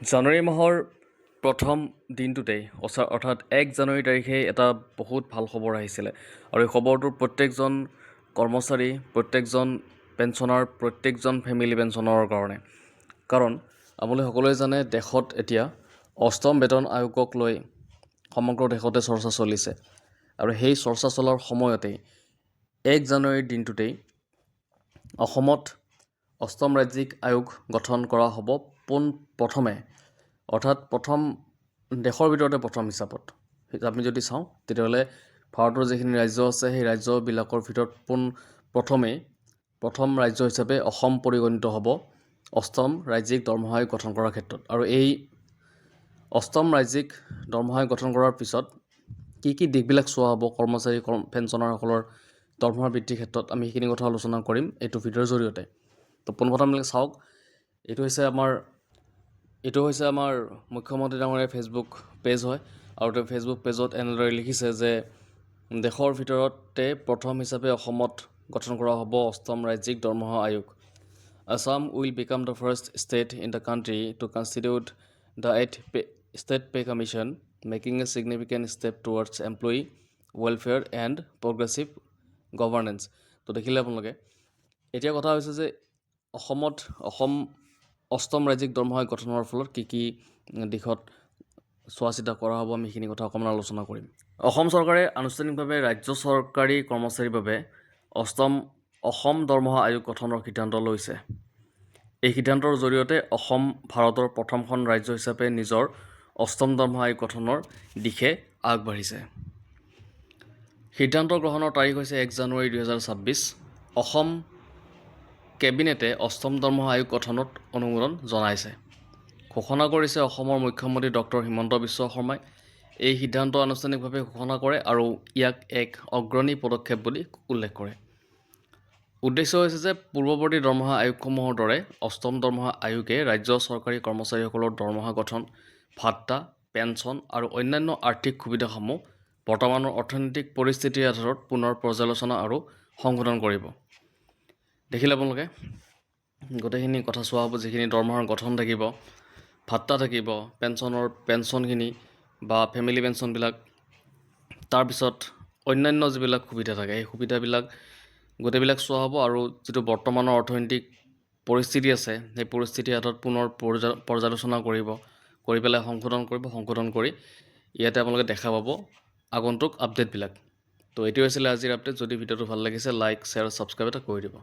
জানুৱাৰী মাহৰ প্ৰথম দিনটোতেই অৰ্থাৎ 1 জানুৱাৰী তাৰিখে এটা বহুত ভাল খবৰ আহিছিলে আৰু এই খবৰটো প্ৰত্যেকজন কৰ্মচাৰী, প্ৰত্যেকজন পেঞ্চনাৰ, প্ৰত্যেকজন ফেমিলি পেঞ্চনাৰৰ কাৰণে। কাৰণ আপোনালোকে সকলোৱে জানে দেশত এতিয়া 8ম বেতন আয়োগক লৈ সমগ্ৰ দেশতে চৰ্চা চলিছে আৰু সেই চৰ্চা চলাৰ সময়তেই 1 জানুৱাৰীৰ দিনটোতেই অসমত 8ম ৰাজ্যিক আয়োগ গঠন কৰা হ'ব পোনপ্ৰথমে, অৰ্থাৎ দেশৰ ভিতৰতে প্ৰথম হিচাপত। আমি যদি চাওঁ তেতিয়াহ'লে ভাৰতৰ যিখিনি ৰাজ্য আছে সেই ৰাজ্যবিলাকৰ ভিতৰত প্ৰথম ৰাজ্য হিচাপে অসম পৰিগণিত হ'ব 8ম ৰাজ্যিক দৰমহা আয়োগ গঠন কৰাৰ ক্ষেত্ৰত। আৰু এই 8ম ৰাজ্যিক দৰমহা আয়োগ গঠন কৰাৰ পিছত কি দিশবিলাক চোৱা হ'ব কৰ্মচাৰী পেঞ্চনাৰসকলৰ দৰমহা বৃদ্ধিৰ ক্ষেত্ৰত, আমি সেইখিনি কথা আলোচনা কৰিম এইটো ভিডিঅ'ৰ জৰিয়তে। তো পোনপ্ৰথমে চাওক, এইটো হৈছে আমাৰ মুখ্যমন্ত্ৰী ডাঙৰীয়াৰ ফেচবুক পেজ হয় আৰু তেওঁ ফেচবুক পেজত এনেদৰে লিখিছে যে দেশৰ ভিতৰতে প্ৰথম হিচাপে অসমত গঠন কৰা হ'ব 8ম ৰাজ্যিক দৰমহা আয়োগ। Assam will become the first state in the country to constitute the 8th State Pay Commission, making a significant step towards employee welfare and progressive governance. তো দেখিলে আপোনালোকে, এতিয়া কথা হৈছে যে অসম 8ম ৰাজ্যিক দৰমহা আয়োগ গঠনৰ ফলত কি দিশত চোৱা চিতা কৰা হ'ব, আমি সেইখিনি কথা অকণমান আলোচনা কৰিম। অসম চৰকাৰে আনুষ্ঠানিকভাৱে ৰাজ্য চৰকাৰী কৰ্মচাৰীৰ বাবে অসম দৰমহা আয়োগ গঠনৰ সিদ্ধান্ত লৈছে। এই সিদ্ধান্তৰ জৰিয়তে অসম ভাৰতৰ প্ৰথমখন ৰাজ্য হিচাপে নিজৰ 8ম দৰমহা আয়োগ গঠনৰ দিশে আগবাঢ়িছে। সিদ্ধান্ত গ্ৰহণৰ তাৰিখ হৈছে 1 জানুৱাৰী 2026। অসম কেবিনেটে 8ম দৰমহা আয়োগ গঠনত অনুমোদন জনাইছে। ঘোষণা কৰিছে অসমৰ মুখ্যমন্ত্ৰী ডক্টৰ হিমন্ত বিশ্ব শৰ্মাই। এই সিদ্ধান্ত আনুষ্ঠানিকভাৱে ঘোষণা কৰে আৰু ইয়াক এক অগ্ৰণী পদক্ষেপ বুলি উল্লেখ কৰে। উদ্দেশ্য হৈছে যে পূৰ্বৱৰ্তী দৰমহা আয়োগসমূহৰ দৰে 8ম দৰমহা আয়োগে ৰাজ্য চৰকাৰী কৰ্মচাৰীসকলৰ দৰমহা গঠন, ভাত্তা, পেঞ্চন আৰু অন্যান্য আৰ্থিক সুবিধাসমূহ বৰ্তমানৰ অৰ্থনৈতিক পৰিস্থিতিৰ আধাৰত পুনৰ পৰ্যালোচনা আৰু সংশোধন কৰিব। দেখিলে আপোনালোকে, গোটেইখিনি কথা চোৱা হ'ব। যিখিনি দৰমহাৰ গঠন থাকিব, ভাত্তা থাকিব, পেঞ্চনখিনি বা ফেমিলি পেঞ্চনবিলাক, তাৰপিছত অন্যান্য যিবিলাক সুবিধা থাকে সেই সুবিধাবিলাক গোটেইবিলাক চোৱা হ'ব আৰু যিটো বৰ্তমানৰ অৰ্থনৈতিক পৰিস্থিতি আছে সেই পৰিস্থিতিৰ আধাৰত পুনৰ পৰ্যালোচনা কৰি পেলাই সংশোধন কৰি ইয়াতে আপোনালোকে দেখা পাব আগন্তুক আপডেটবিলাক। তো এইটোৱে আছিলে আজিৰ আপডেট। যদি ভিডিঅ'টো ভাল লাগিছে লাইক, শ্বেয়াৰ, ছাবস্ক্ৰাইব এটা কৰি দিব।